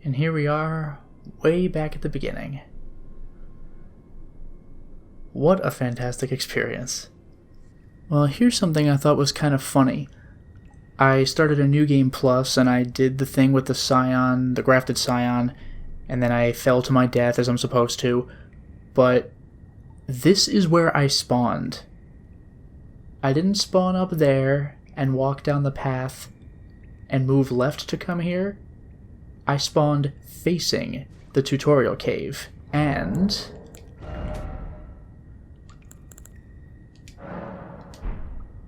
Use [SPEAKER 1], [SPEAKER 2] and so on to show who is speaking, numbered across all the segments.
[SPEAKER 1] And here we are, way back at the beginning. What a fantastic experience. Well, here's something I thought was kind of funny. I started a New Game Plus, and I did the thing with the Scion, the grafted Scion, and then I fell to my death as I'm supposed to, but this is where I spawned. I didn't spawn up there and walk down the path and move left to come here. I spawned facing the tutorial cave, and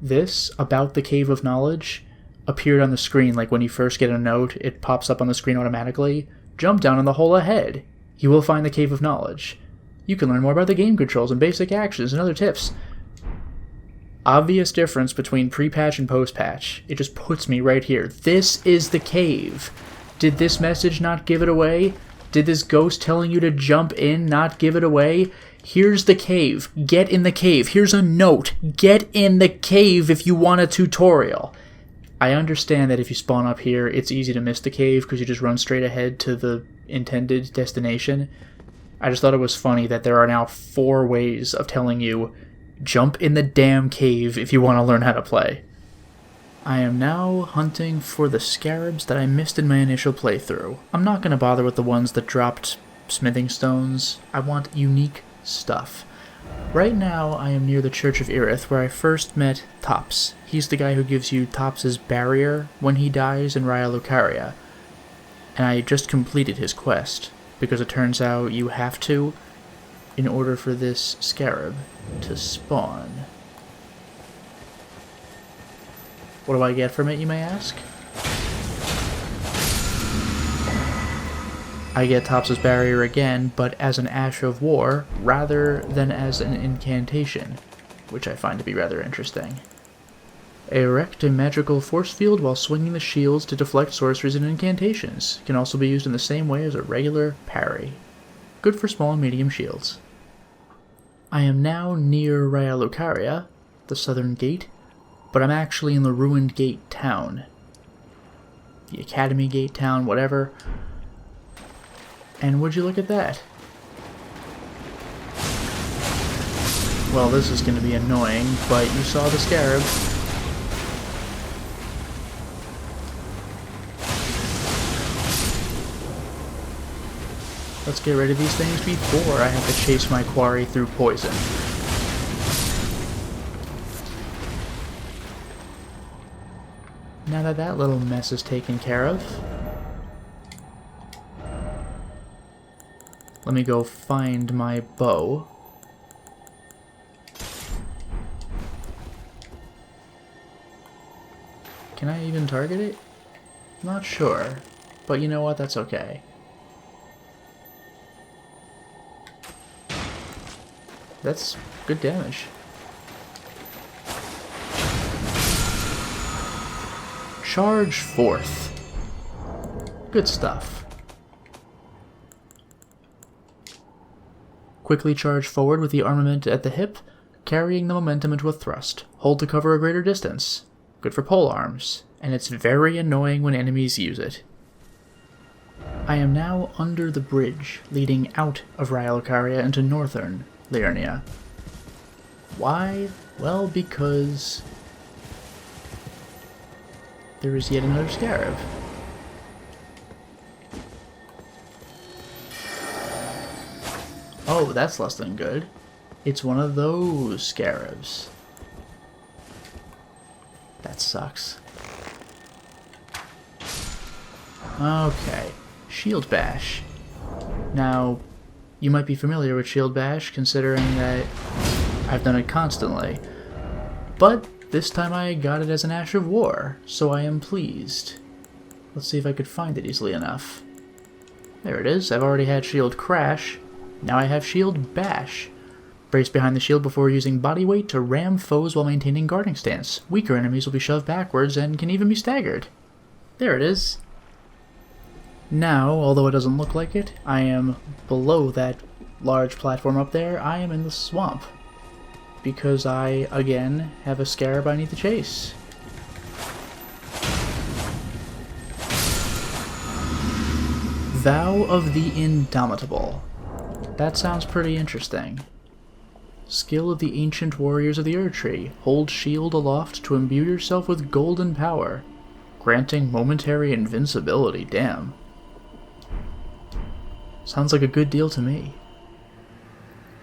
[SPEAKER 1] this, about the Cave of Knowledge, appeared on the screen. Like when you first get a note, it pops up on the screen automatically. Jump down in the hole ahead. You will find the Cave of Knowledge. You can learn more about the game controls and basic actions and other tips. Obvious difference between pre-patch and post-patch. It just puts me right here. This is the cave. Did this message not give it away? Did this ghost telling you to jump in not give it away? Here's the cave. Get in the cave. Here's a note. Get in the cave if you want a tutorial. I understand that if you spawn up here, it's easy to miss the cave because you just run straight ahead to the intended destination. I just thought it was funny that there are now 4 ways of telling you, jump in the damn cave if you want to learn how to play. I am now hunting for the scarabs that I missed in my initial playthrough. I'm not going to bother with the ones that dropped smithing stones. I want unique stuff. Right now, I am near the Church of Irith, where I first met Tops. He's the guy who gives you Tops's barrier when he dies in Raya Lucaria. And I just completed his quest, because it turns out you have to, in order for this scarab to spawn. What do I get from it, you may ask? I get Tops's barrier again, but as an Ash of War, rather than as an incantation, which I find to be rather interesting. Erect a magical force field while swinging the shields to deflect sorceries and incantations. Can also be used in the same way as a regular parry. Good for small and medium shields. I am now near Raya Lucaria, the southern gate, but I'm actually in the ruined gate town. The Academy Gate town, whatever. And would you look at that? Well, this is going to be annoying, but you saw the scarab. Let's get rid of these things before I have to chase my quarry through poison. Now that that little mess is taken care of, let me go find my bow. Can I even target it? Not sure, but you know what, that's okay. That's good damage. Charge forth. Good stuff. Quickly charge forward with the armament at the hip, carrying the momentum into a thrust. Hold to cover a greater distance. Good for pole arms, and it's very annoying when enemies use it. I am now under the bridge leading out of Raya Lucaria into northern Liurnia. Why? Well, because there is yet another scarab. Oh, that's less than good. It's one of those scarabs. That sucks. Okay, Shield Bash. Now, you might be familiar with Shield Bash, considering that I've done it constantly. But this time I got it as an Ash of War, so I am pleased. Let's see if I could find it easily enough. There it is. I've already had Shield Crash. Now I have Shield Bash. Brace behind the shield before using body weight to ram foes while maintaining guarding stance. Weaker enemies will be shoved backwards and can even be staggered. There it is. Now, although it doesn't look like it, I am below that large platform up there. I am in the swamp. Because I, again, have a scarab I need to chase. Vow of the Indomitable. That sounds pretty interesting. Skill of the Ancient Warriors of the Erdtree. Hold shield aloft to imbue yourself with golden power, granting momentary invincibility. Damn. Sounds like a good deal to me.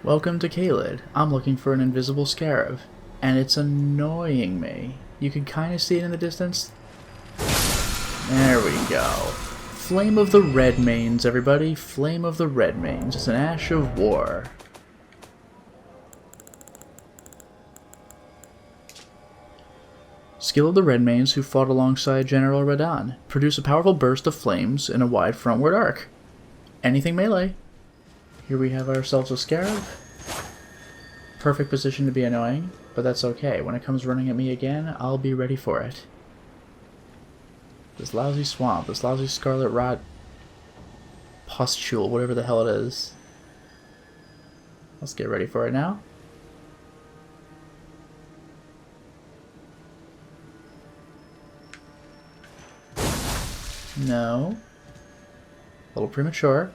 [SPEAKER 1] Welcome to Caelid. I'm looking for an invisible scarab, and it's annoying me. You can kind of see it in the distance. There we go. Flame of the Redmanes, everybody. Flame of the Redmanes. It's an ash of war. Skill of the Redmanes who fought alongside General Radahn. Produce a powerful burst of flames in a wide frontward arc. Anything melee. Here we have ourselves a scarab. Perfect position to be annoying, but that's okay. When it comes running at me again, I'll be ready for it. This lousy swamp, this lousy scarlet rot pustule, whatever the hell it is. Let's get ready for it now. No. A little premature.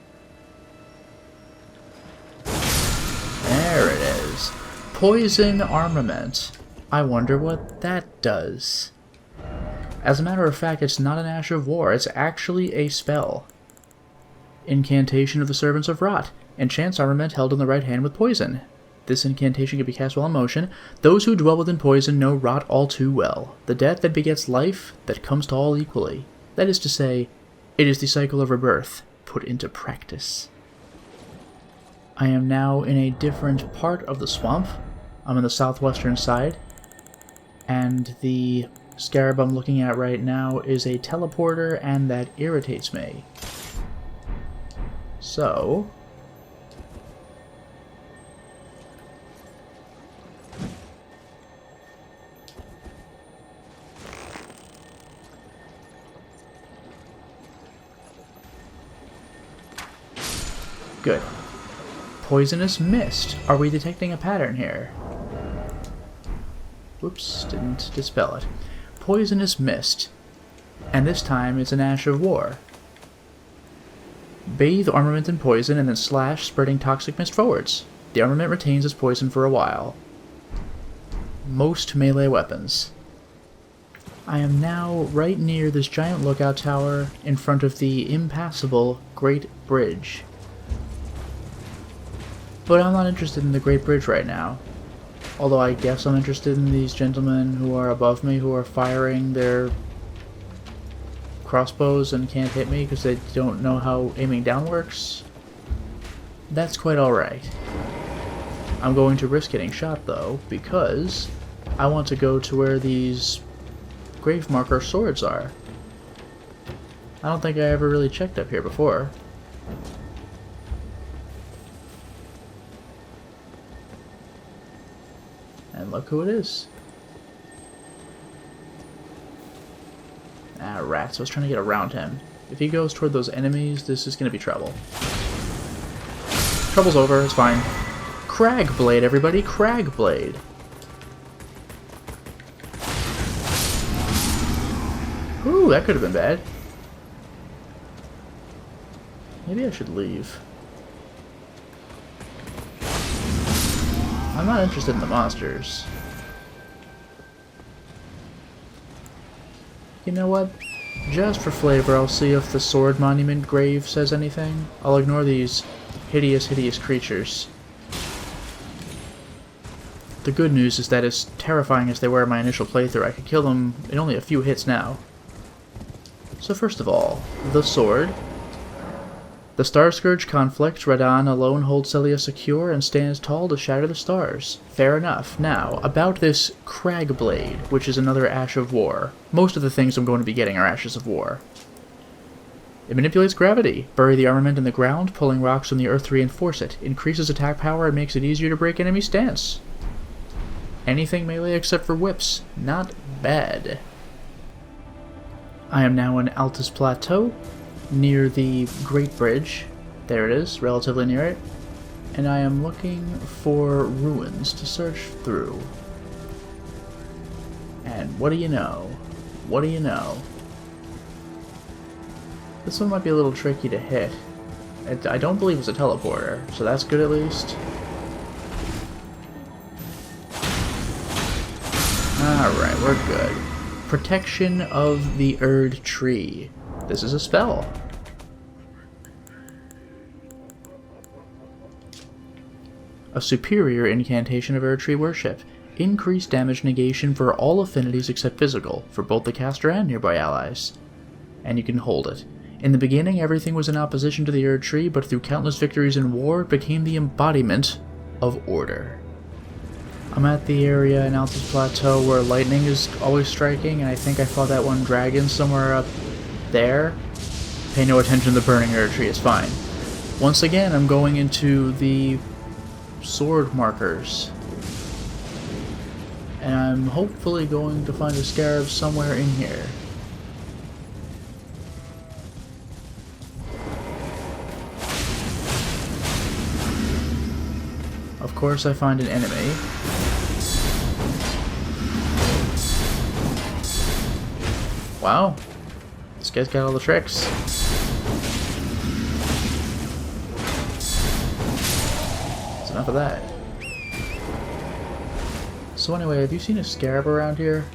[SPEAKER 1] There it is. Poison armament. I wonder what that does. As a matter of fact, it's not an Ash of War, it's actually a spell. Incantation of the Servants of Rot. Enchants armament held in the right hand with poison. This incantation can be cast while in motion. Those who dwell within poison know rot all too well. The death that begets life that comes to all equally. That is to say, it is the cycle of rebirth put into practice. I am now in a different part of the swamp. I'm on the southwestern side, and the scarab I'm looking at right now is a teleporter, and that irritates me. So good. Poisonous mist. Are we detecting a pattern here? Whoops, didn't dispel it. Poisonous mist. And this time it's an Ash of War. Bathe armament in poison and then slash, spreading toxic mist forwards. The armament retains its poison for a while. Most melee weapons. I am now right near this giant lookout tower in front of the impassable Great Bridge. But I'm not interested in the Great Bridge right now. Although I guess I'm interested in these gentlemen who are above me who are firing their crossbows and can't hit me because they don't know how aiming down works. That's quite alright. I'm going to risk getting shot though, because I want to go to where these grave marker swords are. I don't think I ever really checked up here before. And look who it is. Ah, rats. I was trying to get around him. If he goes toward those enemies, this is going to be trouble. Trouble's over. It's fine. Cragblade, everybody. Cragblade. Ooh, that could have been bad. Maybe I should leave. I'm not interested in the monsters. You know what? Just for flavor, I'll see if the Sword Monument grave says anything. I'll ignore these hideous, hideous creatures. The good news is that as terrifying as they were in my initial playthrough, I could kill them in only a few hits now. So first of all, the sword. The Starscourge conflict, Radahn alone holds Celia secure and stands tall to shatter the stars. Fair enough. Now, about this Cragblade, which is another Ash of War. Most of the things I'm going to be getting are Ashes of War. It manipulates gravity. Bury the armament in the ground, pulling rocks from the earth to reinforce it. Increases attack power and makes it easier to break enemy stance. Anything melee except for whips. Not bad. I am now in Altus Plateau, near the Great Bridge. There it is, relatively near it. And I am looking for ruins to search through. And what do you know? What do you know? This one might be a little tricky to hit. I don't believe it's a teleporter, so that's good at least. Alright, we're good. Protection of the Erd Tree. This is a spell. A superior incantation of Erd Tree worship. Increased damage negation for all affinities except physical, for both the caster and nearby allies. And you can hold it. In the beginning, everything was in opposition to the Erd Tree, but through countless victories in war, it became the embodiment of order. I'm at the area in Altus Plateau where lightning is always striking, and I think I fought that one dragon somewhere up there. Pay no attention to the burning Erd Tree, it's fine. Once again, I'm going into the sword markers. And I'm hopefully going to find a scarab somewhere in here. Of course I find an enemy. Wow. This guy's got all the tricks. That's enough of that. So anyway, have you seen a scarab around here?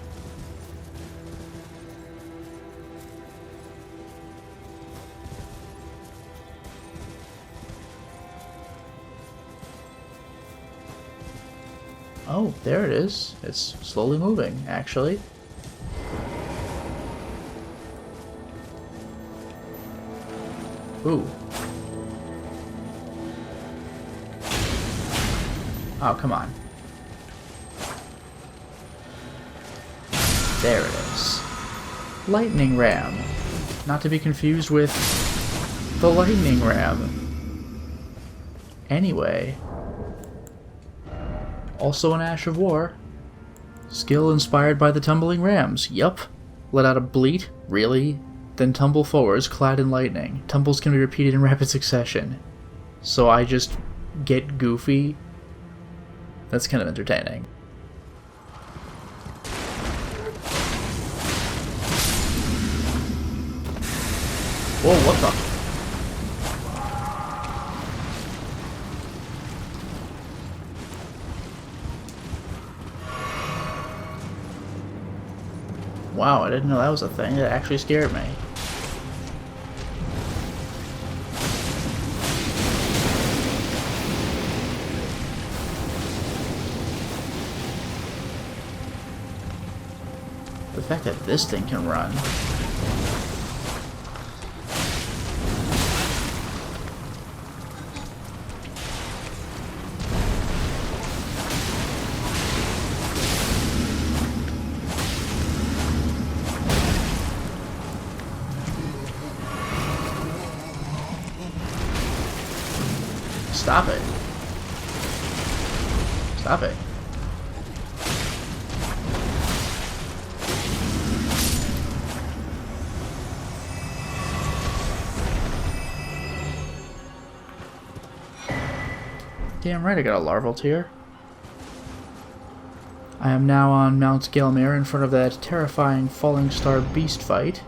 [SPEAKER 1] Oh, there it is. It's slowly moving, actually. Ooh. Oh, come on. There it is. Lightning Ram. Not to be confused with the Lightning Ram. Anyway. Also an Ash of War. Skill inspired by the Tumbling Rams. Yup. Let out a bleat. Really? Then tumble forwards, clad in lightning. Tumbles can be repeated in rapid succession. So I just get goofy. That's kind of entertaining. Whoa, what the? Wow, I didn't know that was a thing. That actually scared me. The fact that this thing can run. Stop it. Stop it. Damn right I got a larval tier. I am now on Mount Gelmir in front of that terrifying falling star beast fight.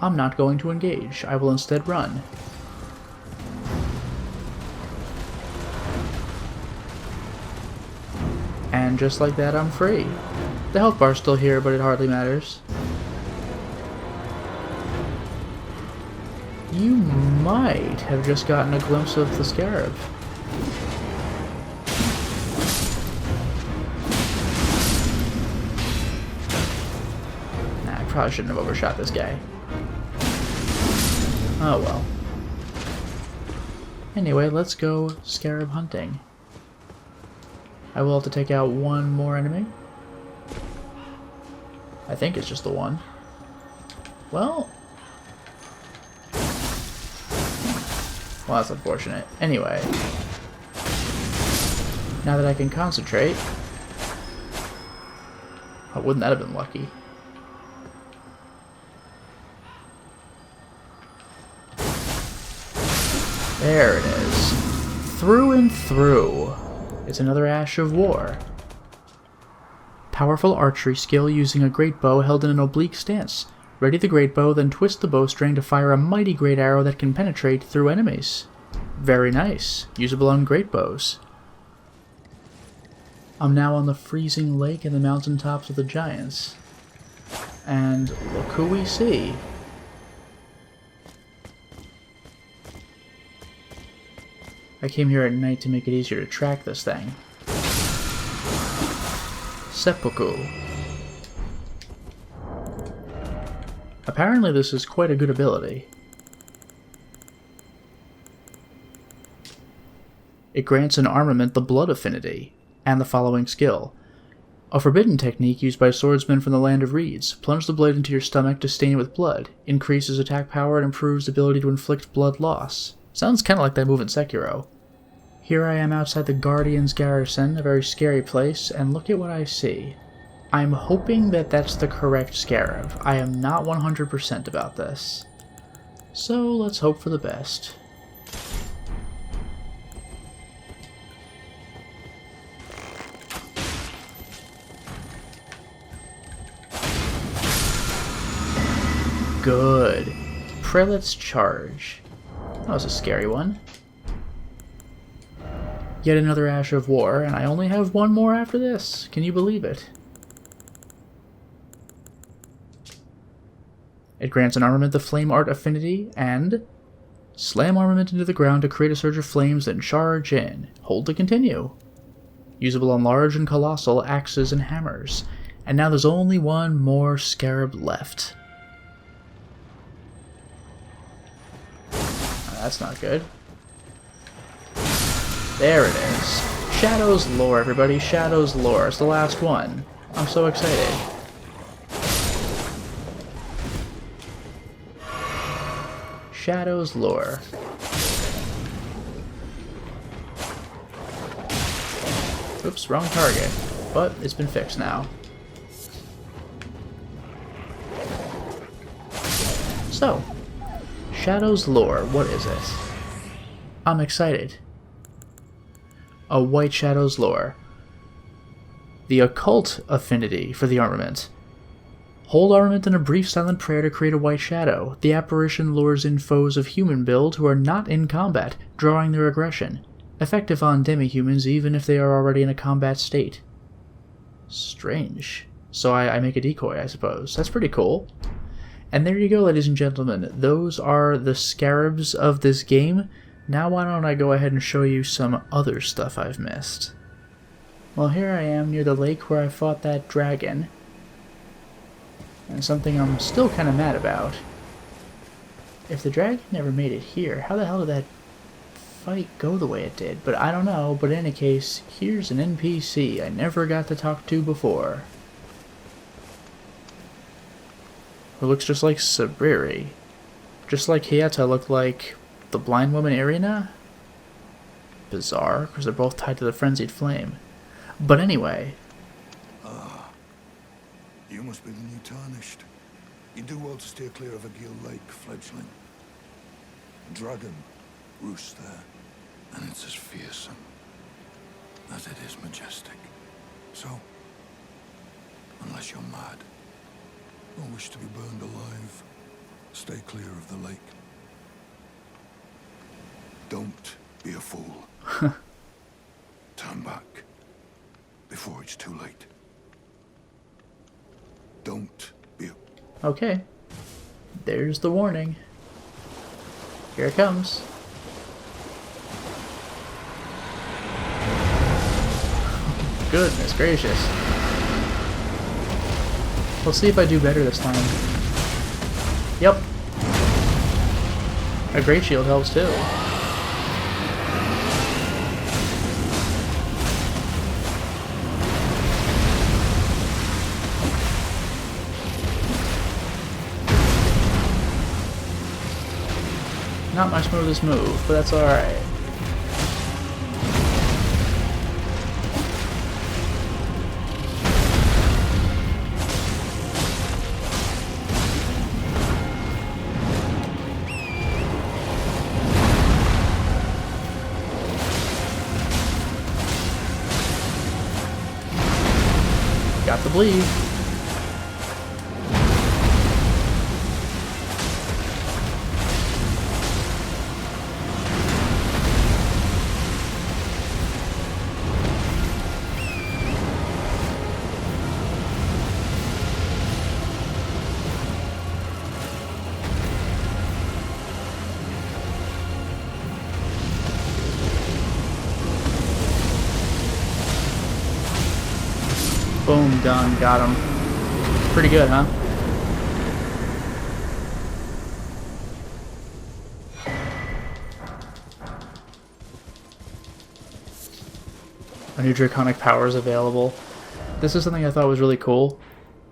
[SPEAKER 1] I'm not going to engage. I will instead run. And just like that, I'm free. The health bar's still here, but it hardly matters. You might have just gotten a glimpse of the scarab. Nah, I probably shouldn't have overshot this guy. Oh well. Anyway, let's go scarab hunting. I will have to take out one more enemy. I think it's just the one. Well, that's unfortunate. Anyway, now that I can concentrate... Oh, wouldn't that have been lucky? There it is. Through and through. It's another Ash of War. Powerful archery skill using a great bow held in an oblique stance. Ready the great bow, then twist the bowstring to fire a mighty great arrow that can penetrate through enemies. Very nice. Usable on great bows. I'm now on the freezing lake and the mountaintops of the giants. And look who we see. I came here at night to make it easier to track this thing. Seppuku. Apparently this is quite a good ability. It grants an armament the blood affinity, and the following skill. A forbidden technique used by swordsmen from the land of reeds. Plunge the blade into your stomach to stain it with blood. Increases attack power and improves the ability to inflict blood loss. Sounds kinda like that move in Sekiro. Here I am outside the Guardian's garrison, a very scary place, and look at what I see. I'm hoping that that's the correct scarab. I am not 100% about this. So let's hope for the best. Good. Prelate's Charge. That was a scary one. Yet another Ash of War, and I only have one more after this. Can you believe it? It grants an armament the Flame Art Affinity, and slam armament into the ground to create a surge of flames, then charge in. Hold to continue. Usable on large and colossal axes and hammers. And now there's only one more scarab left. That's not good. There it is. Shadow's Lore, everybody. Shadow's Lore. It's the last one. I'm so excited. Shadow's Lore. Oops, wrong target. But it's been fixed now. So, Shadow's Lore, what is it? I'm excited. A White Shadow's Lore. The Occult Affinity for the armament. Hold armament in a brief silent prayer to create a white shadow. The apparition lures in foes of human build who are not in combat, drawing their aggression. Effective on demi-humans even if they are already in a combat state. Strange. So I make a decoy, I suppose. That's pretty cool. And there you go, ladies and gentlemen. Those are the scarabs of this game. Now why don't I go ahead and show you some other stuff I've missed. Well, here I am near the lake where I fought that dragon. And something I'm still kind of mad about. If the dragon never made it here, how the hell did that fight go the way it did? But I don't know, but in any case, here's an NPC I never got to talk to before. Who looks just like Sabriri. Just like Hieta looked like the blind woman Irina? Bizarre, because they're both tied to the frenzied flame. But anyway.
[SPEAKER 2] You must be the new Tarnished. You do well to steer clear of a Gill Lake, fledgling. A dragon roosts there, and it's as fearsome as it is majestic. So, unless you're mad, or wish to be burned alive, stay clear of the lake. Don't be a fool. Turn back before it's too late. Don't be a...
[SPEAKER 1] Okay. There's the warning. Here it comes. Goodness gracious. We'll see if I do better this time. Yep. A great shield helps too. Not my smoothest move, but that's alright. Got the bleed. Boom, done. Got him. Pretty good, huh? A new draconic power is available. This is something I thought was really cool,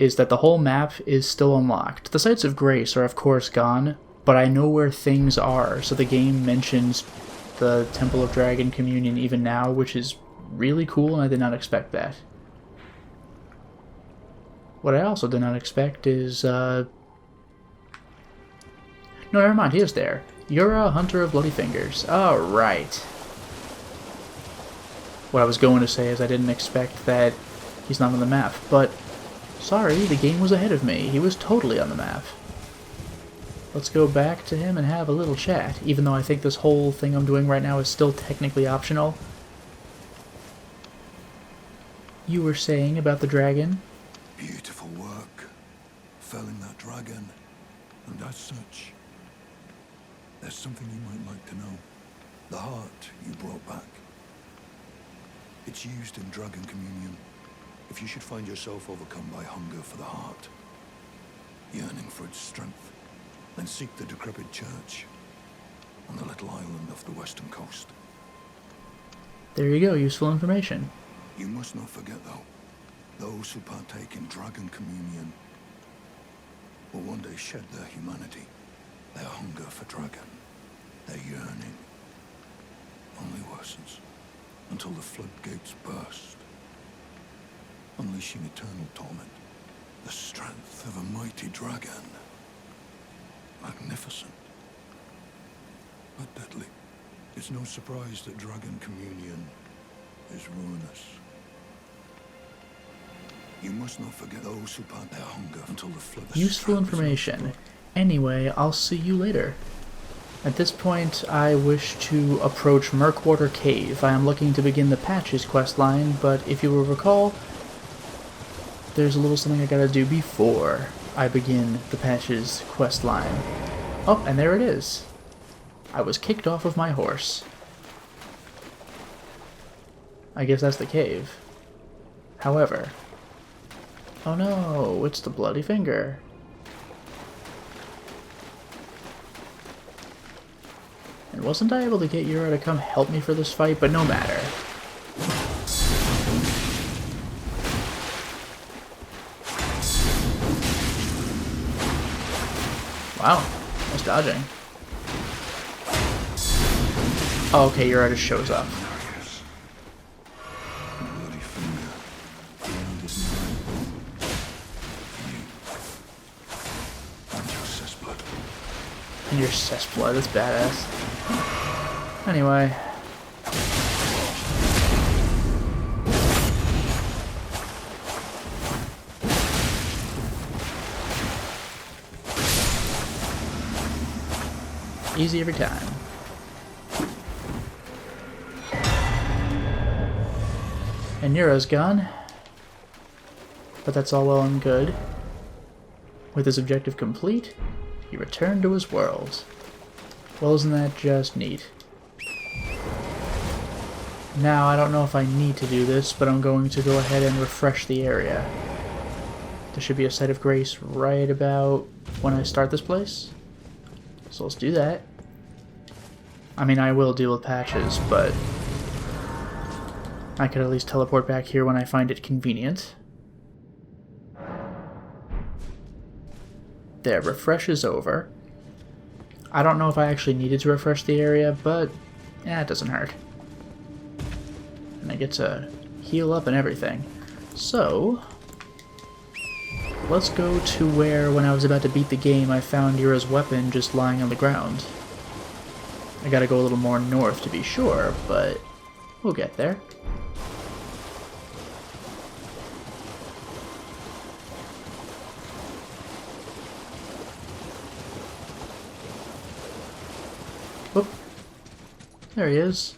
[SPEAKER 1] is that the whole map is still unlocked. The Sites of Grace are of course gone, but I know where things are, so the game mentions the Temple of Dragon Communion even now, which is really cool, and I did not expect that. What I also did not expect is, no, never mind, he is there. You're a hunter of bloody fingers. Alright. What I was going to say is I didn't expect that he's not on the map, but sorry, the game was ahead of me. He was totally on the map. Let's go back to him and have a little chat, even though I think this whole thing I'm doing right now is still technically optional. You were saying about the dragon?
[SPEAKER 2] Beautiful work, felling that dragon, and as such, there's something you might like to know. The heart you brought back. It's used in Dragon Communion. If you should find yourself overcome by hunger for the heart, yearning for its strength, then seek the decrepit church on the little island off the western coast.
[SPEAKER 1] There you go, useful information.
[SPEAKER 2] You must not forget, though, those who partake in Dragon Communion will one day shed their humanity, their hunger for dragon, their yearning only worsens until the floodgates burst, unleashing eternal torment, the strength of a mighty dragon. Magnificent, but deadly. It's no surprise that Dragon Communion is ruinous. You must not forget those who part their hunger until the flood.
[SPEAKER 1] Useful information. Anyway, I'll see you later. At this point, I wish to approach Murkwater Cave. I am looking to begin the Patches questline, but if you will recall, there's a little something I gotta do before I begin the Patches questline. Oh, and there it is. I was kicked off of my horse. I guess that's the cave. However... oh no, it's the bloody finger. And wasn't I able to get Yura to come help me for this fight? But no matter. Wow, nice dodging. Oh, okay, Yura just shows up. And your cessblood, that's badass. Anyway. Easy every time. And Yura's gone. But that's all well and good. With his objective complete, he returned to his world. Well, isn't that just neat? Now, I don't know if I need to do this, but I'm going to go ahead and refresh the area. There should be a Site of Grace right about when I start this place. So let's do that. I mean, I will deal with Patches, but I could at least teleport back here when I find it convenient. There, refresh is over. I don't know if I actually needed to refresh the area, but yeah, it doesn't hurt. And I get to heal up and everything. So, let's go to where, when I was about to beat the game, I found Yura's weapon just lying on the ground. I gotta go a little more north to be sure, but we'll get there. Oop. There he is.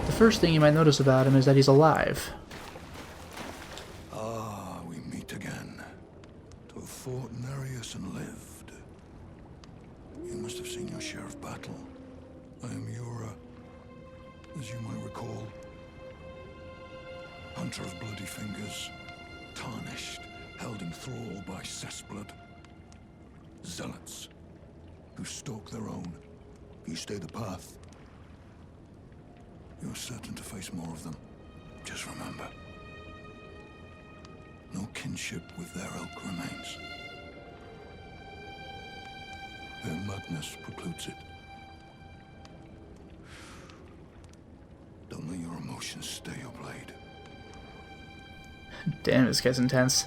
[SPEAKER 1] The first thing you might notice about him is that he's alive.
[SPEAKER 2] Ah, we meet again. To have fought Nereus and lived. You must have seen your share of battle. I am Yura, as you might recall. Hunter of bloody fingers, tarnished, held in thrall by cessblood. Zealots, who stalk their own. You stay the path, you're certain to face more of them. Just remember, no kinship with their ilk remains. Their madness precludes it. Don't let your emotions stay your blade.
[SPEAKER 1] Damn, this guy's intense.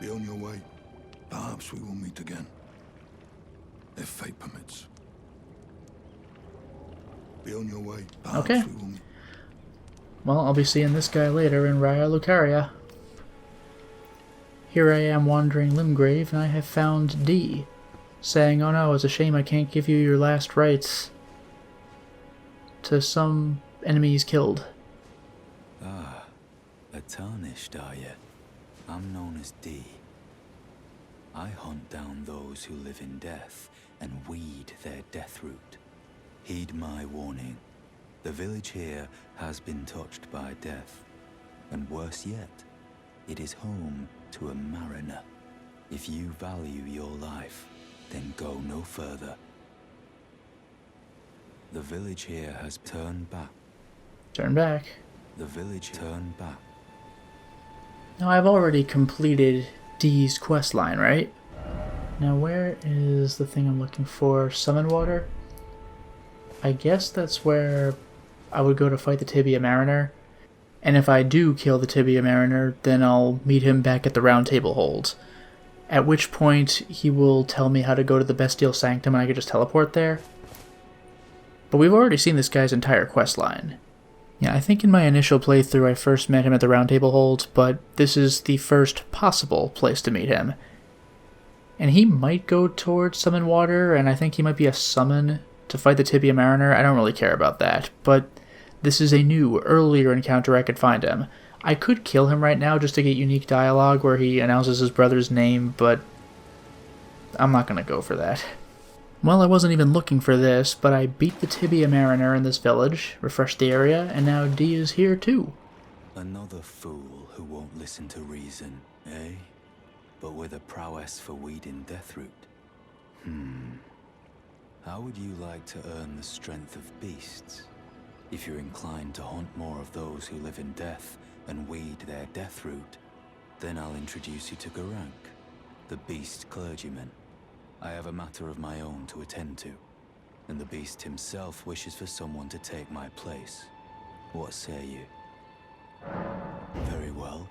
[SPEAKER 2] Be on your way. Perhaps we will meet again. If fate permits. Be on your way. Perhaps
[SPEAKER 1] Okay.
[SPEAKER 2] we will meet.
[SPEAKER 1] Well, I'll be seeing this guy later in Raya Lucaria. Here I am wandering Limgrave, and I have found D, saying, "Oh no, it's a shame I can't give you your last rites to some enemies killed."
[SPEAKER 3] Ah, a tarnished, are you? I'm known as D. I hunt down those who live in death and weed their death root. Heed my warning. The village here has been touched by death, and worse yet, it is home to a mariner. If you value your life, then go no further. The village here has turned back.
[SPEAKER 1] Turn back.
[SPEAKER 3] The village turned back.
[SPEAKER 1] Now, I've already completed D's quest line, right? Now, where is the thing I'm looking for? Summon Water? I guess that's where I would go to fight the Tibia Mariner. And if I do kill the Tibia Mariner, then I'll meet him back at the Roundtable Hold. At which point, he will tell me how to go to the Bestial Sanctum and I could just teleport there. But we've already seen this guy's entire quest line. Yeah, I think in my initial playthrough I first met him at the Roundtable Hold, but this is the first possible place to meet him. And he might go towards Summon Water, and I think he might be a summon to fight the Tibia Mariner. I don't really care about that, but this is a new, earlier encounter I could find him. I could kill him right now just to get unique dialogue where he announces his brother's name, but I'm not going to go for that. Well, I wasn't even looking for this, but I beat the Tibia Mariner in this village, refreshed the area, and now D is here too.
[SPEAKER 3] Another fool who won't listen to reason, eh? But with a prowess for weeding deathroot. How would you like to earn the strength of beasts? If you're inclined to hunt more of those who live in death and weed their deathroot, then I'll introduce you to Garank, the beast clergyman. I have a matter of my own to attend to, and the beast himself wishes for someone to take my place. What say you? Very well.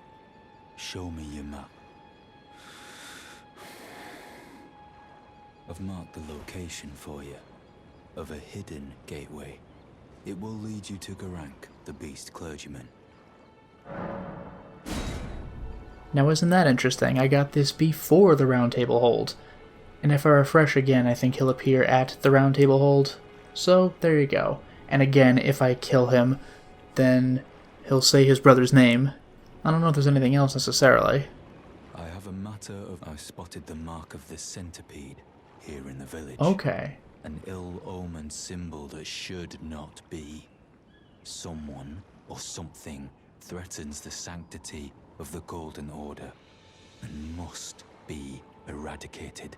[SPEAKER 3] Show me your map. I've marked the location for you, of a hidden gateway. It will lead you to Garank, the beast clergyman.
[SPEAKER 1] Now isn't that interesting? I got this before the Roundtable Hold. And if I refresh again, I think he'll appear at the Roundtable Hold. So, there you go. And again, if I kill him, then he'll say his brother's name. I don't know if there's anything else necessarily.
[SPEAKER 3] I have a matter of... I spotted the mark of the centipede here in the village.
[SPEAKER 1] Okay.
[SPEAKER 3] An ill-omened symbol that should not be. Someone or something threatens the sanctity of the Golden Order and must be eradicated.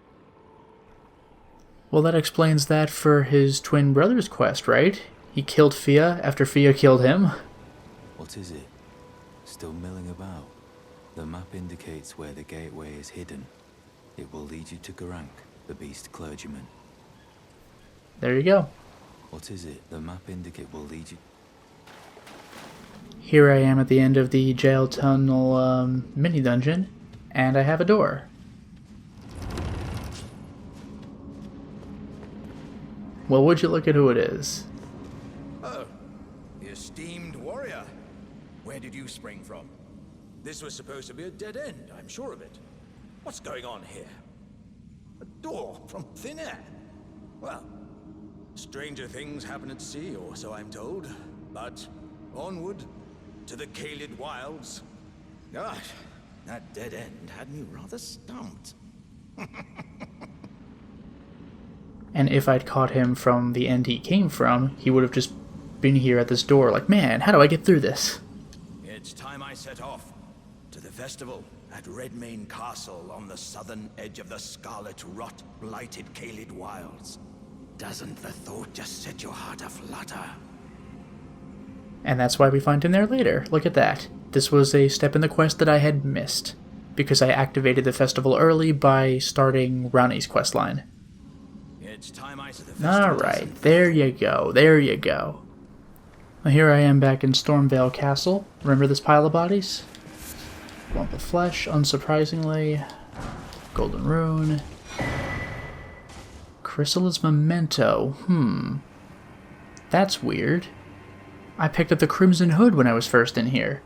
[SPEAKER 1] Well, that explains that for his twin brother's quest, right? He killed Fia after Fia killed him.
[SPEAKER 3] What is it? Still milling about? The map indicates where the gateway is hidden. It will lead you to Garank, the beast clergyman.
[SPEAKER 1] There you go.
[SPEAKER 3] What is it? The map indicate will lead you...
[SPEAKER 1] Here I am at the end of the jail tunnel mini-dungeon, and I have a door. Well, would you look at who it is?
[SPEAKER 4] Oh, the esteemed warrior. Where did you spring from? This was supposed to be a dead end, I'm sure of it. What's going on here? A door from thin air? Well, stranger things happen at sea, or so I'm told. But onward to the Kaled wilds. Gosh, that dead end had me rather stumped.
[SPEAKER 1] And if I'd caught him from the end he came from, he would have just been here at this door like, man, how do I get through this?
[SPEAKER 4] It It's time I set off to the festival at Redmane Castle on the southern edge of the scarlet rot-blighted Caelid Wilds. Doesn't the thought just set your heart aflutter?
[SPEAKER 1] And that's why we find him there later. Look at that. This was a step in the quest that I had missed, because I activated the festival early by starting Brownie's questline.
[SPEAKER 4] It's time I set the festival.
[SPEAKER 1] Alright, there you go, there you go. Well, here I am back in Stormvale Castle. Remember this pile of bodies? Lump of flesh, unsurprisingly. Golden rune. Chrysalids memento. That's weird. I picked up the Crimson Hood when I was first in here.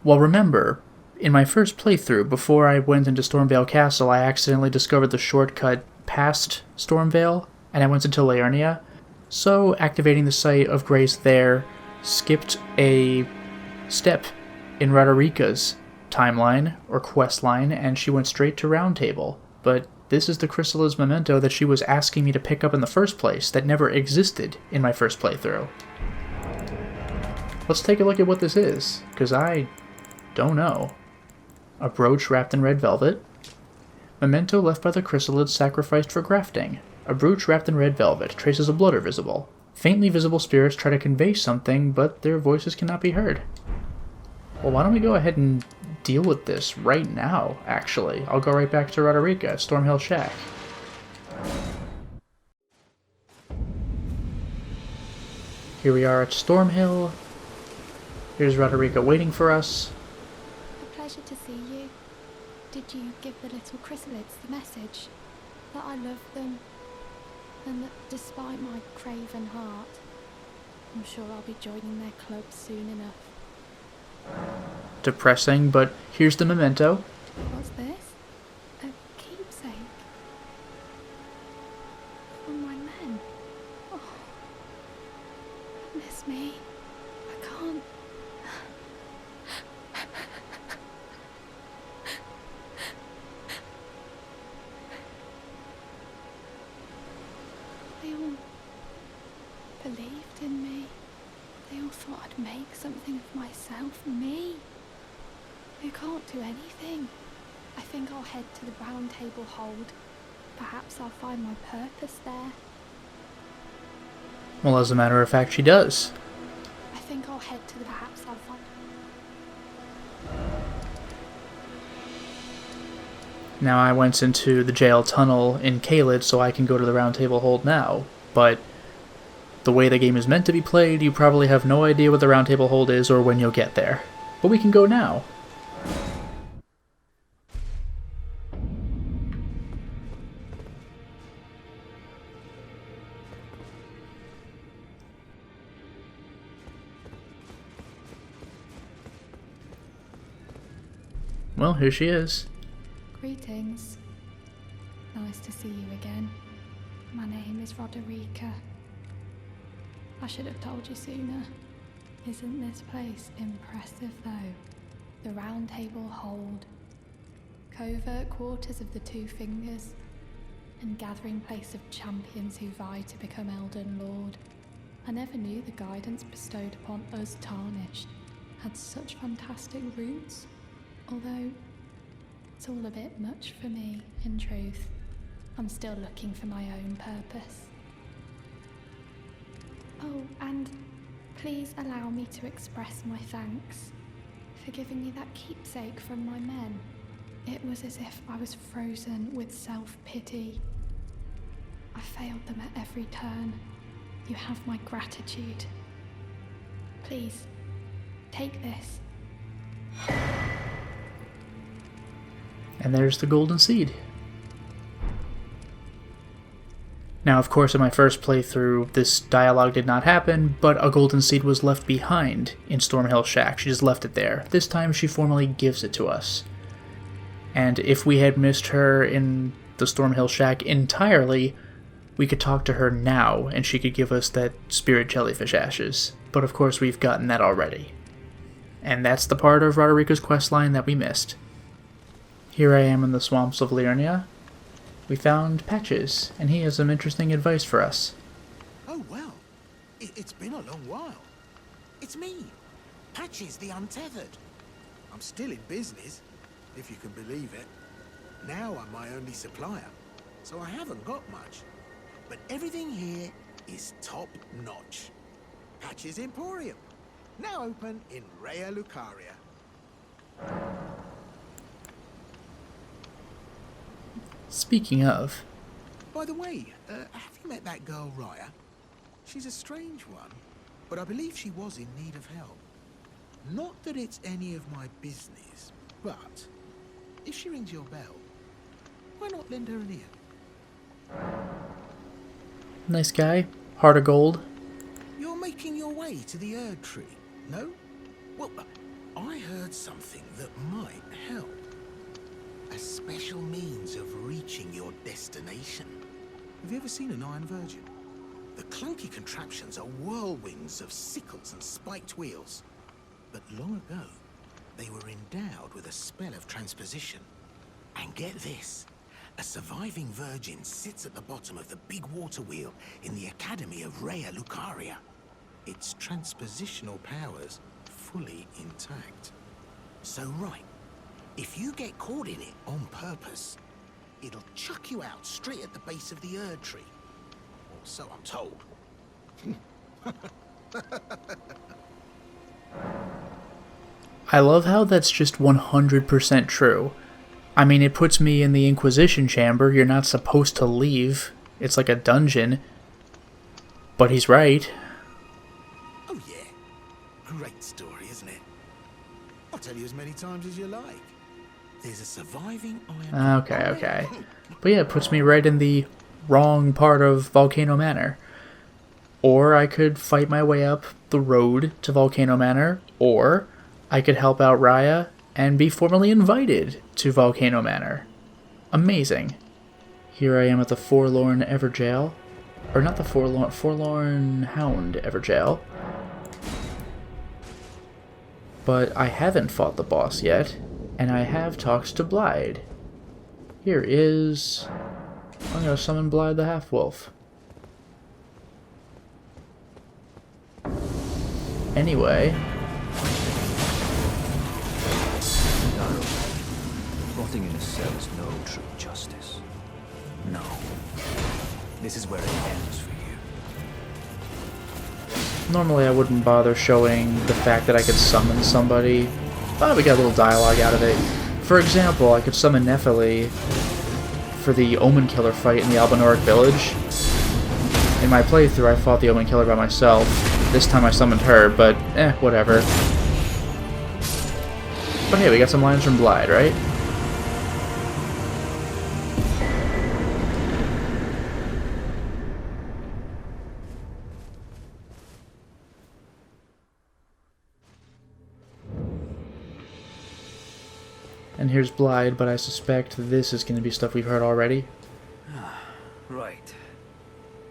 [SPEAKER 1] Well, remember, in my first playthrough, before I went into Stormvale Castle, I accidentally discovered the shortcut past Stormvale, and I went into Liurnia. So, activating the Site of Grace there skipped a step in Roderica's timeline, or quest line, and she went straight to Roundtable. But this is the Chrysalids memento that she was asking me to pick up in the first place, that never existed in my first playthrough. Let's take a look at what this is, because I don't know. A brooch wrapped in red velvet. Memento left by the chrysalids sacrificed for grafting. A brooch wrapped in red velvet. Traces of blood are visible. Faintly visible spirits try to convey something, but their voices cannot be heard. Well, why don't we go ahead and deal with this right now, actually. I'll go right back to Roderica, Stormhill Shack. Here we are at Stormhill. Here's Roderica waiting for us.
[SPEAKER 5] A pleasure to see you. Did you give the little chrysalids the message? That I love them, and that despite my craven heart, I'm sure I'll be joining their club soon enough.
[SPEAKER 1] Depressing, but here's the memento.
[SPEAKER 5] What's this? A keepsake? From my men? Oh, goodness me. I can't... They all believed in me. They all thought I'd make something of myself. Me? Who can't do anything. I think I'll head to the Roundtable Hold. Perhaps I'll find my purpose there.
[SPEAKER 1] Well, as a matter of fact, she does.
[SPEAKER 5] I think I'll head to the... Perhaps I'll find...
[SPEAKER 1] Now I went into the jail tunnel in Caelid so I can go to the Roundtable Hold now, but the way the game is meant to be played, you probably have no idea what the Roundtable Hold is or when you'll get there. But we can go now. Well, here she is.
[SPEAKER 5] Greetings. Nice to see you again. My name is Roderica. I should have told you sooner. Isn't this place impressive though? The Roundtable Hold. Covert quarters of the Two Fingers. And gathering place of champions who vie to become Elden Lord. I never knew the guidance bestowed upon us Tarnished had such fantastic roots. Although, it's all a bit much for me, in truth. I'm still looking for my own purpose. Oh, and please allow me to express my thanks for giving me that keepsake from my men. It was as if I was frozen with self-pity. I failed them at every turn. You have my gratitude. Please, take this.
[SPEAKER 1] And there's the golden seed. Now, of course, in my first playthrough, this dialogue did not happen, but a golden seed was left behind in Stormhill Shack. She just left it there. This time, she formally gives it to us. And if we had missed her in the Stormhill Shack entirely, we could talk to her now, and she could give us that spirit jellyfish ashes. But of course, we've gotten that already. And that's the part of Roderica's questline that we missed. Here I am in the swamps of Liurnia. We found Patches, and he has some interesting advice for us.
[SPEAKER 6] Oh, well. It's been a long while. It's me, Patches the Untethered. I'm still in business, if you can believe it. Now I'm my only supplier, so I haven't got much. But everything here is top-notch. Patches Emporium, now open in Raya Lucaria.
[SPEAKER 1] Speaking of,
[SPEAKER 6] By the way, have you met that girl Raya? She's a strange one, but I believe she was in need of help. Not that it's any of my business, but if she rings your bell, why not lend her an ear?
[SPEAKER 1] nice guy, heart of gold.
[SPEAKER 6] You're making your way to the Erd Tree, no? Well, I heard something that might help. A special means of reaching your destination. Have you ever seen an Iron Virgin? The clunky contraptions are whirlwinds of sickles and spiked wheels. But long ago, they were endowed with a spell of transposition. And get this, a surviving virgin sits at the bottom of the big water wheel in the Academy of Raya Lucaria. Its transpositional powers fully intact. So right, if you get caught in it on purpose, it'll chuck you out straight at the base of the Erd Tree. Or so I'm told.
[SPEAKER 1] I love how that's just 100% true. I mean, it puts me in the Inquisition chamber. You're not supposed to leave. It's like a dungeon. But he's right.
[SPEAKER 6] Oh yeah, great story, isn't it? I'll tell you as many times as you like. There's a surviving iron...
[SPEAKER 1] Okay. But yeah, it puts me right in the wrong part of Volcano Manor. Or I could fight my way up the road to Volcano Manor, or I could help out Raya and be formally invited to Volcano Manor. Amazing. Here I am at the Forlorn Everjail. Or not the Forlorn Hound Everjail. But I haven't fought the boss yet, and I have talked to Blyde. Here is... I'm gonna summon Blyde the Half-Wolf. Anyway...
[SPEAKER 3] Rotting in a cell is no true justice. No. This is where it ends for you.
[SPEAKER 1] Normally I wouldn't bother showing the fact that I could summon somebody, but we got a little dialogue out of it. For example, I could summon Nephili for the Omen Killer fight in the Albanoric village. In my playthrough I fought the Omen Killer by myself. This time I summoned her, but whatever. But hey, we got some lines from Blyde, right? And here's Blyde, but I suspect this is going to be stuff we've heard already.
[SPEAKER 3] Right.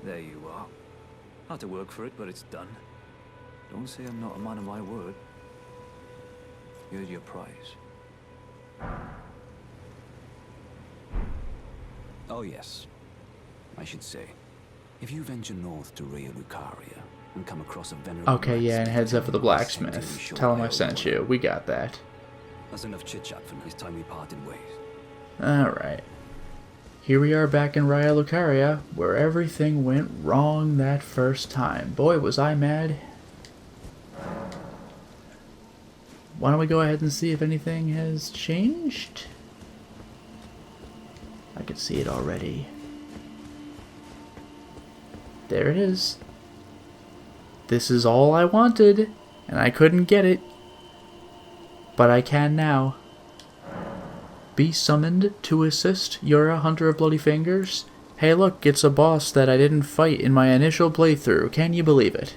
[SPEAKER 3] There you are. Had to work for it, but it's done. Don't say I'm not a man of my word. Here's your prize. Oh yes. I should say, if you venture north to Raya Lucaria and come across a venerable...
[SPEAKER 1] Okay, yeah, and heads up for the blacksmith. Tell him I sent you. We got that.
[SPEAKER 3] That's enough chit-chat for this time we parted ways.
[SPEAKER 1] Alright. Here we are back in Raya Lucaria, where everything went wrong that first time. Boy, was I mad. Why don't we go ahead and see if anything has changed? I can see it already. There it is. This is all I wanted, and I couldn't get it. But I can now. Be summoned to assist Yura, Hunter of Bloody Fingers. Hey look, it's a boss that I didn't fight in my initial playthrough. Can you believe it?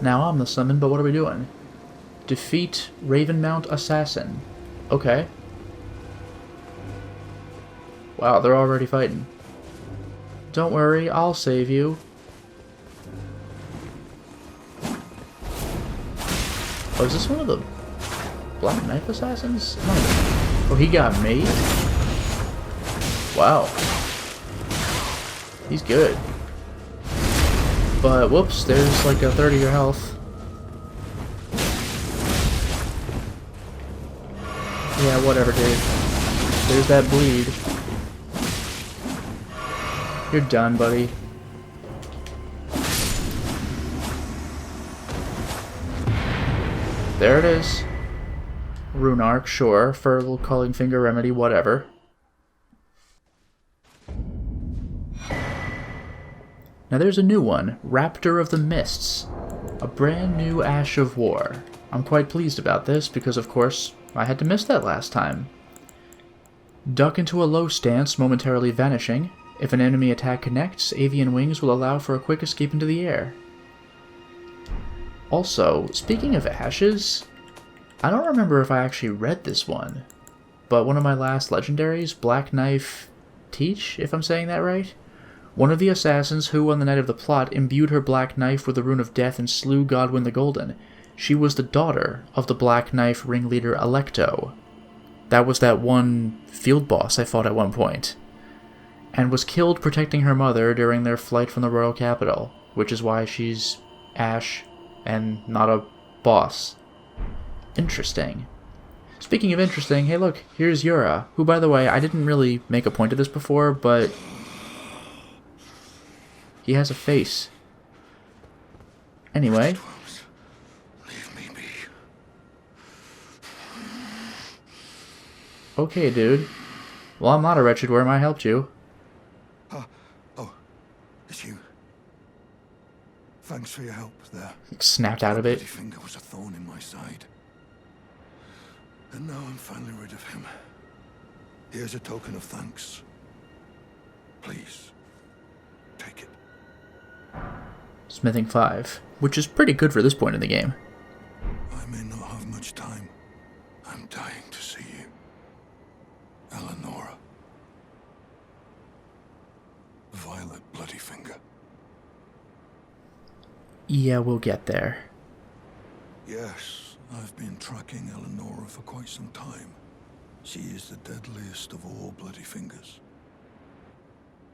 [SPEAKER 1] Now I'm the summon, but what are we doing? Defeat Ravenmount Assassin. Okay. Wow, they're already fighting. Don't worry, I'll save you. Oh, is this one of the Black Knife Assassins? No. Oh, he got me? Wow. He's good. But, whoops, there's like a third of your health. Yeah, whatever, dude. There's that bleed. You're done, buddy. There it is. Rune Arc, sure. Fertile Culling Finger Remedy, whatever. Now there's a new one, Raptor of the Mists. A brand new Ash of War. I'm quite pleased about this because, of course, I had to miss that last time. Duck into a low stance, momentarily vanishing. If an enemy attack connects, Avian Wings will allow for a quick escape into the air. Also, speaking of ashes, I don't remember if I actually read this one, but one of my last legendaries, Black Knife Teach, if I'm saying that right? One of the assassins who, on the night of the plot, imbued her Black Knife with the Rune of Death and slew Godwyn the Golden. She was the daughter of the Black Knife ringleader Alecto. That was that one field boss I fought at one point, and was killed protecting her mother during their flight from the royal capital, which is why she's Ash and not a boss. Interesting. Speaking of interesting, hey look, here's Yura, who, by the way, I didn't really make a point of this before, but he has a face. Anyway.
[SPEAKER 2] Leave me be.
[SPEAKER 1] Okay, dude. Well, I'm not a wretched worm, I helped you.
[SPEAKER 2] Oh, it's you. Thanks for your help there.
[SPEAKER 1] Snapped out of it.
[SPEAKER 2] Bloody finger was a thorn in my side. And now I'm finally rid of him. Here's a token of thanks. Please, take it.
[SPEAKER 1] Smithing 5, which is pretty good for this point in the game.
[SPEAKER 2] I may not have much time. I'm dying to see you. Eleonora. Violet Bloody Finger.
[SPEAKER 1] Yeah, we'll get there.
[SPEAKER 2] Yes, I've been tracking Eleonora for quite some time. She is the deadliest of all Bloody Fingers.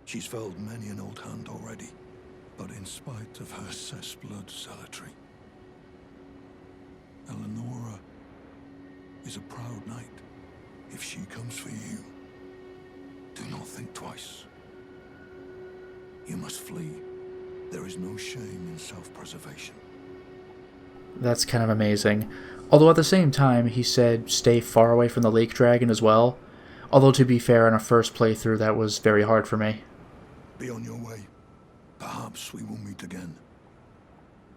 [SPEAKER 2] She's felled many an old hand already, but in spite of her cessblood zealotry, Eleonora is a proud knight. If she comes for you, do not think twice. You must flee. There is no shame in self-preservation.
[SPEAKER 1] That's kind of amazing. Although at the same time, he said stay far away from the Lake Dragon as well. Although to be fair, on a first playthrough, that was very hard for me.
[SPEAKER 2] Be on your way. Perhaps we will meet again,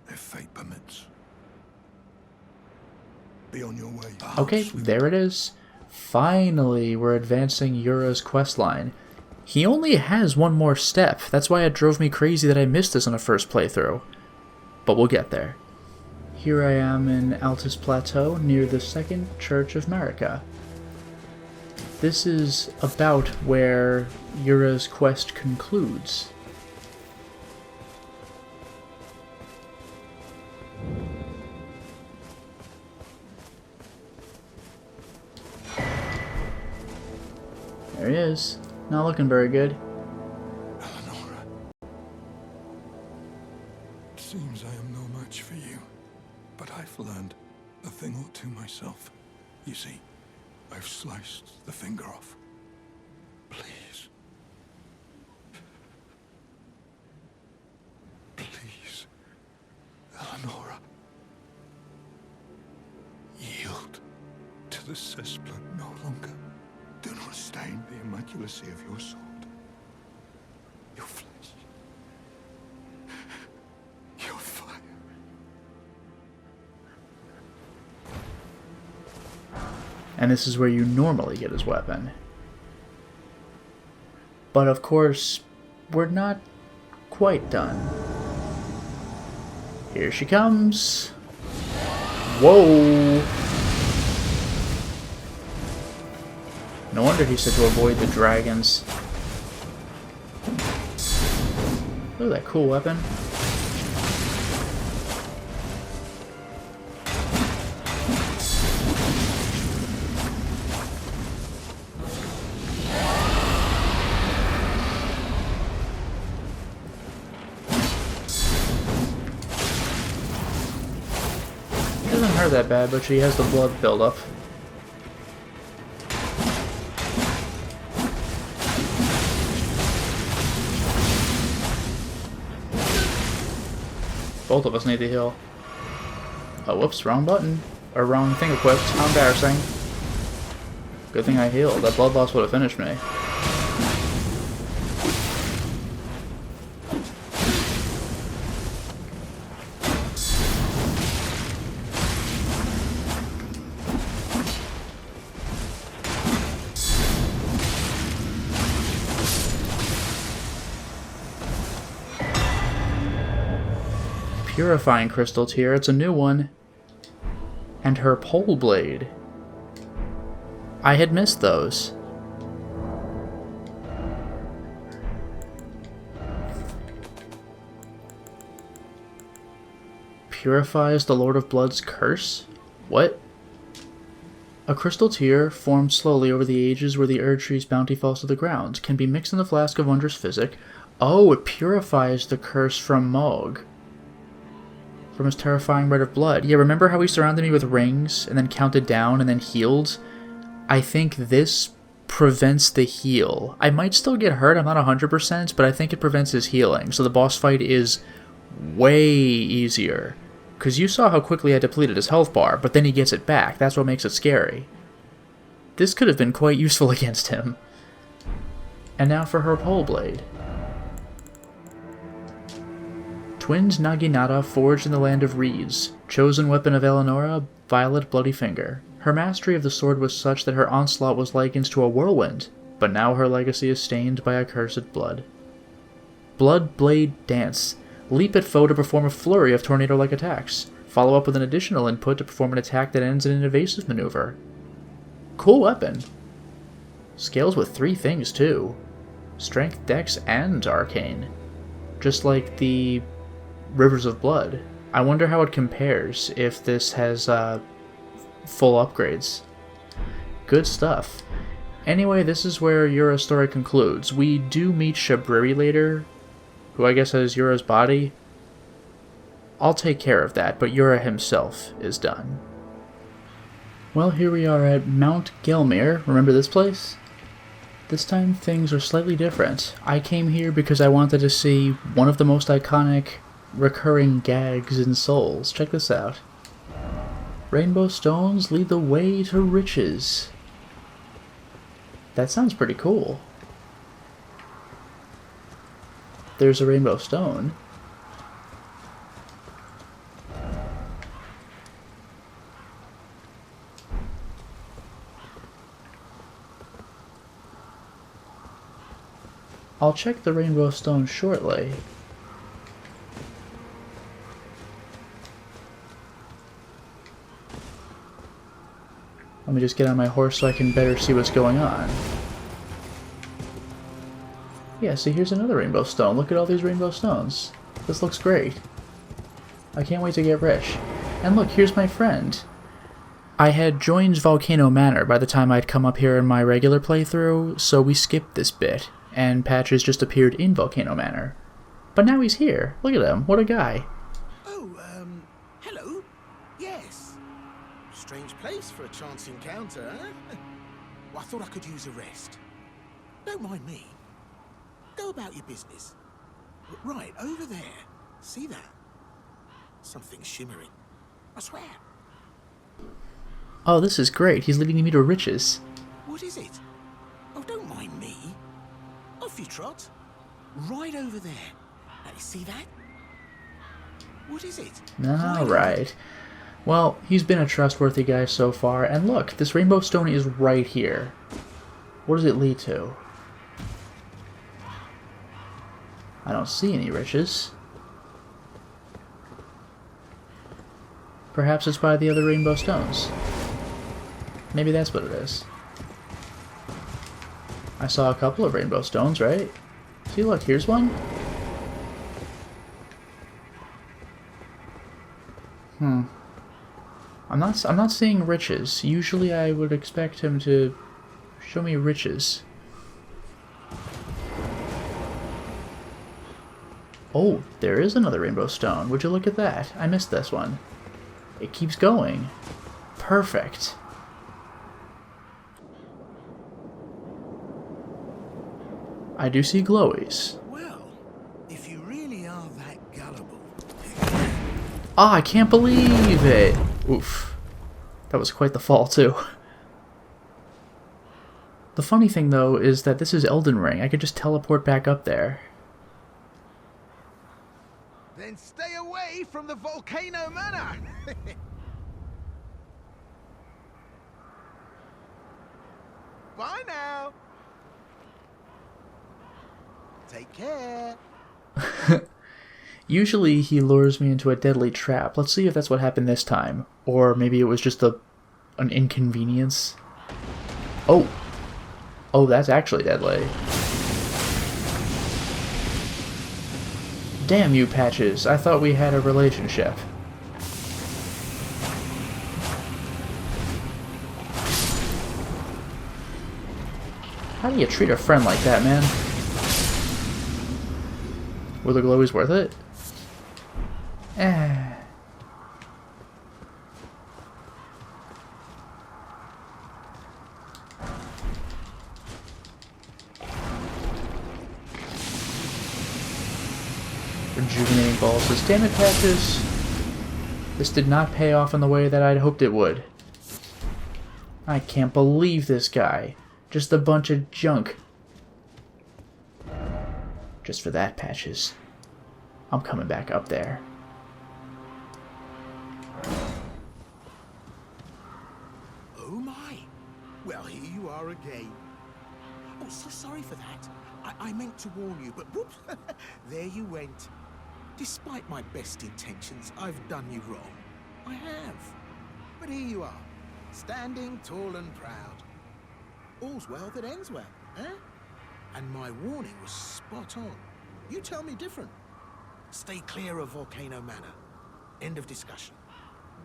[SPEAKER 2] if fate permits. Be on your way. Perhaps
[SPEAKER 1] Okay, there it is. Finally, we're advancing Yura's questline. He only has one more step. That's why it drove me crazy that I missed this on a first playthrough. But we'll get there. Here I am in Altus Plateau, near the Second Church of Marika. This is about where Yura's quest concludes. There he is. Not looking very good.
[SPEAKER 2] Eleonora. It seems I am no match for you, but I've learned a thing or two myself. You see, I've sliced the finger off. Please. Please, Eleonora. Yield to the cessblood no longer. Do not stain the immaculacy of your sword. Your flesh. Your fire.
[SPEAKER 1] And this is where you normally get his weapon. But of course, we're not quite done. Here she comes. Whoa! No wonder he said to avoid the dragons. Look at that cool weapon. doesn't hurt that bad, but she has the blood buildup. Both of us need to heal. Oh, whoops, wrong button. Or wrong thing equipped. How embarrassing. Good thing I healed. That blood loss would have finished me. Purifying crystal tier, it's a new one. And her pole blade. I had missed those. Purifies the Lord of Blood's curse? What? A crystal tear, formed slowly over the ages where the Erd Tree's bounty falls to the ground, can be mixed in the flask of wondrous physic. Oh, it purifies the curse from Mog. From his terrifying red of blood. Yeah, remember how he surrounded me with rings, and then counted down, and then healed? I think this prevents the heal. I might still get hurt, I'm not 100%, but I think it prevents his healing. So the boss fight is way easier. Because you saw how quickly I depleted his health bar, but then he gets it back. That's what makes it scary. This could have been quite useful against him. And now for her pole blade. Twinned Naginata forged in the land of reeds. Chosen weapon of Eleonora, violet bloody finger. Her mastery of the sword was such that her onslaught was likened to a whirlwind, but now her legacy is stained by accursed blood. Blood Blade Dance. Leap at foe to perform a flurry of tornado-like attacks. Follow up with an additional input to perform an attack that ends in an evasive maneuver. Cool weapon. Scales with 3 things, too. Strength, Dex, and Arcane. Just like the Rivers of Blood. I wonder how it compares if this has full upgrades. Good stuff. Anyway, this is where Yura's story concludes. We do meet Shabriri later, who I guess has Yura's body. I'll take care of that, but Yura himself is done. Well, here we are at Mount Gelmir. Remember this place? This time things are slightly different. I came here because I wanted to see one of the most iconic recurring gags in Souls. Check this out. Rainbow stones lead the way to riches. That sounds pretty cool. There's a rainbow stone. I'll check the rainbow stone shortly. Let me just get on my horse so I can better see what's going on. Yeah, see, here's another rainbow stone. Look at all these rainbow stones. This looks great. I can't wait to get rich. And look, here's my friend. I had joined Volcano Manor by the time I'd come up here in my regular playthrough, so we skipped this bit, and Patches just appeared in Volcano Manor. But now he's here. Look at him. What a guy.
[SPEAKER 6] Oh, hello? Yes. Strange place for a chance encounter, huh? Well, I thought I could use a rest. Don't mind me. Go about your business. Right, over there. See that? Something shimmering. I swear.
[SPEAKER 1] Oh, this is great. He's leading me to riches.
[SPEAKER 6] What is it? Oh, don't mind me. Off you trot. Right over there. Now, you see that? What is it?
[SPEAKER 1] Alright. Well, he's been a trustworthy guy so far. And look, this rainbow stone is right here. What does it lead to? I don't see any riches. Perhaps it's by the other rainbow stones. Maybe that's what it is. I saw a couple of rainbow stones, right? See, look, here's one. I'm not seeing riches. Usually I would expect him to show me riches. Oh, there is another rainbow stone. Would you look at that? I missed this one. It keeps going. Perfect. I do see glowies.
[SPEAKER 6] Well, if you really are that gullible...
[SPEAKER 1] Ah, I can't believe it! Oof. That was quite the fall, too. The funny thing, though, is that this is Elden Ring. I could just teleport back up there.
[SPEAKER 6] Then stay away from the Volcano Manor! Bye now! Take care!
[SPEAKER 1] Usually he lures me into a deadly trap. Let's see if that's what happened this time. Or maybe it was just an inconvenience. Oh! Oh, that's actually deadly. Damn you, Patches. I thought we had a relationship. How do you treat a friend like that, man? Were the glowies worth it? Eh. Rejuvenating ball says, damn it, Patches. This did not pay off in the way that I'd hoped it would. I can't believe this guy. Just a bunch of junk. Just for that, Patches. I'm coming back up there.
[SPEAKER 6] Oh my! Well, here you are again. Oh, so sorry for that. I meant to warn you, but whoops, there you went. Despite my best intentions, I've done you wrong. I have. But here you are, standing tall and proud. All's well that ends well, eh? And my warning was spot on. You tell me different. Stay clear of Volcano Manor. End of discussion.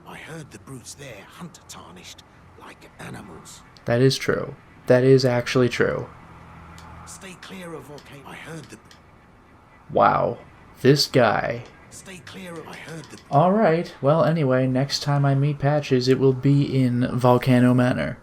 [SPEAKER 6] I heard the brutes there hunt tarnished like animals.
[SPEAKER 1] That is true. That is actually true.
[SPEAKER 6] Stay clear of Volcano. I heard the...
[SPEAKER 1] Wow. This guy.
[SPEAKER 6] Stay clear of... I heard the...
[SPEAKER 1] Alright, well anyway, next time I meet Patches it will be in Volcano Manor.